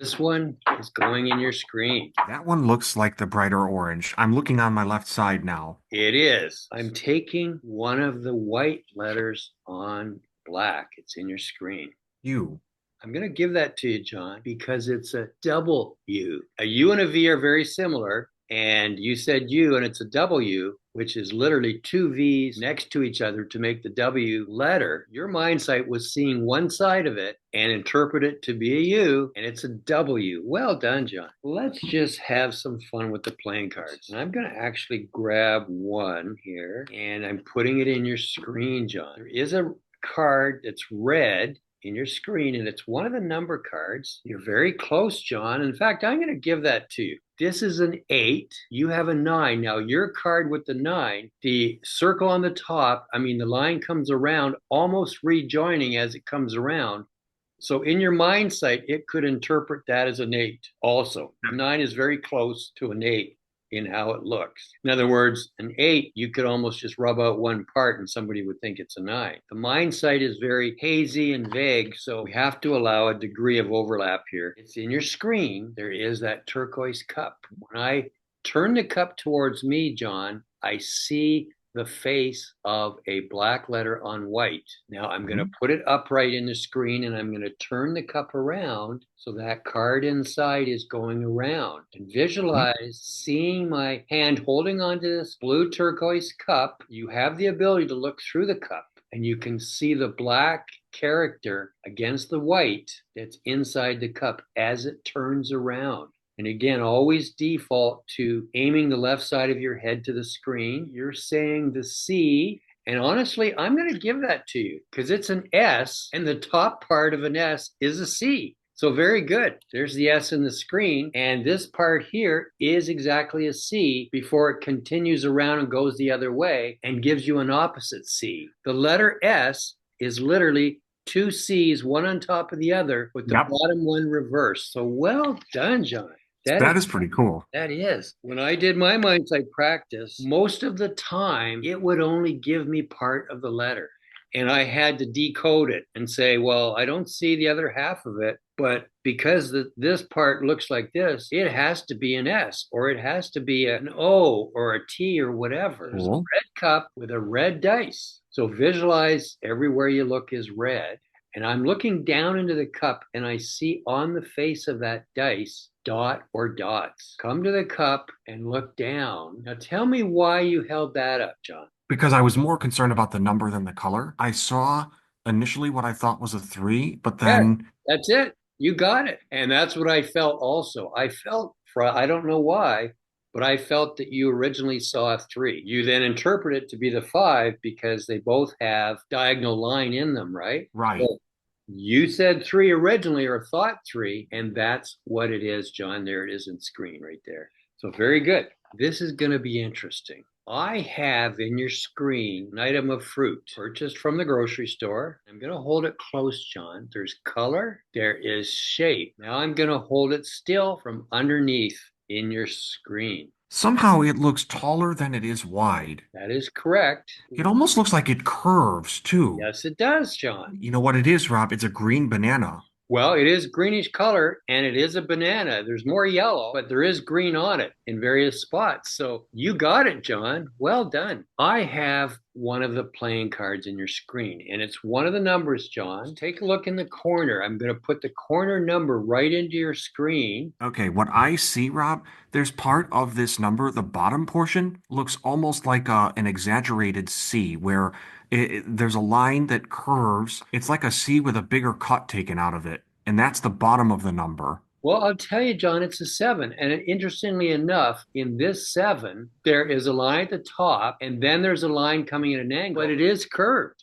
This one is going in your screen. That one looks like the brighter orange. I'm looking on my left side now. It is. I'm taking one of the white letters on black. It's in your screen. You. I'm going to give that to you, John, because it's a double U. A U and a V are very similar. And you said U, and it's a W, which is literally two V's next to each other to make the W letter. Your Mindsight was seeing one side of it and interpret it to be a U, and it's a W. Well done, John. Let's just have some fun with the playing cards. And I'm going to actually grab one here, and I'm putting it in your screen, John. There is a card that's red in your screen, and it's one of the number cards. You're very close, John. In fact, I'm going to give that to you. This is an 8. You have a 9. Now, your card with the 9, the circle on the top, the line comes around, almost rejoining as it comes around. So in your mind sight, it could interpret that as an 8 also. 9 is very close to an 8 in how it looks. In other words, an 8, you could almost just rub out one part and somebody would think it's a 9. The mind sight is very hazy and vague, so we have to allow a degree of overlap here. It's in your screen. There is that turquoise cup. When I turn the cup towards me, John, I see the face of a black letter on white. Now I'm going to put it upright in the screen, and I'm going to turn the cup around so that card inside is going around. And visualize seeing my hand holding onto this blue turquoise cup. You have the ability to look through the cup, and you can see the black character against the white that's inside the cup as it turns around. And again, always default to aiming the left side of your head to the screen. You're saying the C. And honestly, I'm going to give that to you because it's an S, and the top part of an S is a C. So very good. There's the S in the screen. And this part here is exactly a C before it continues around and goes the other way and gives you an opposite C. The letter S is literally two C's, one on top of the other, with the Yep. bottom one reversed. So well done, John. That is That is pretty cool. that is. When I did my mindsight practice, most of the time it would only give me part of the letter. And I had to decode it and say, well, I don't see the other half of it, but because this part looks like this, it has to be an S or it has to be an O or a T or whatever. There's a Cool. red cup with a red dice. So visualize everywhere you look is red. And I'm looking down into the cup, and I see on the face of that dice dot or dots. Come to the cup and look down. Now tell me why you held that up, John. Because I was more concerned about the number than the color. I saw initially what I thought was a 3, but Yeah, then, that's it. You got it. And that's what I felt also. I don't know why, but I felt that you originally saw a 3. You then interpret it to be the 5 because they both have diagonal line in them, right? right. So you said 3 originally or thought 3, and that's what it is, John. There it is in screen right there. So very good. This is going to be interesting. I have in your screen an item of fruit purchased from the grocery store. I'm going to hold it close, John. There's color, there is shape. Now I'm going to hold it still from underneath in your screen. Somehow it looks taller than it is wide. That is correct. It almost looks like it curves too. Yes, it does, John. You know what it is, Rob? It's a green banana. Well, it is greenish color and it is a banana. There's more yellow, but there is green on it in various spots. So you got it, John. Well done. I have one of the playing cards in your screen, and it's one of the numbers, John. Take a look in the corner. I'm going to put the corner number right into your screen. Okay, what I see, Rob, there's part of this number, the bottom portion looks almost like an exaggerated C, where there's a line that curves. It's like a C with a bigger cut taken out of it, and that's the bottom of the number. Well, I'll tell you, John, it's a 7. And interestingly enough, in this 7, there is a line at the top, and then there's a line coming at an angle, but it is curved.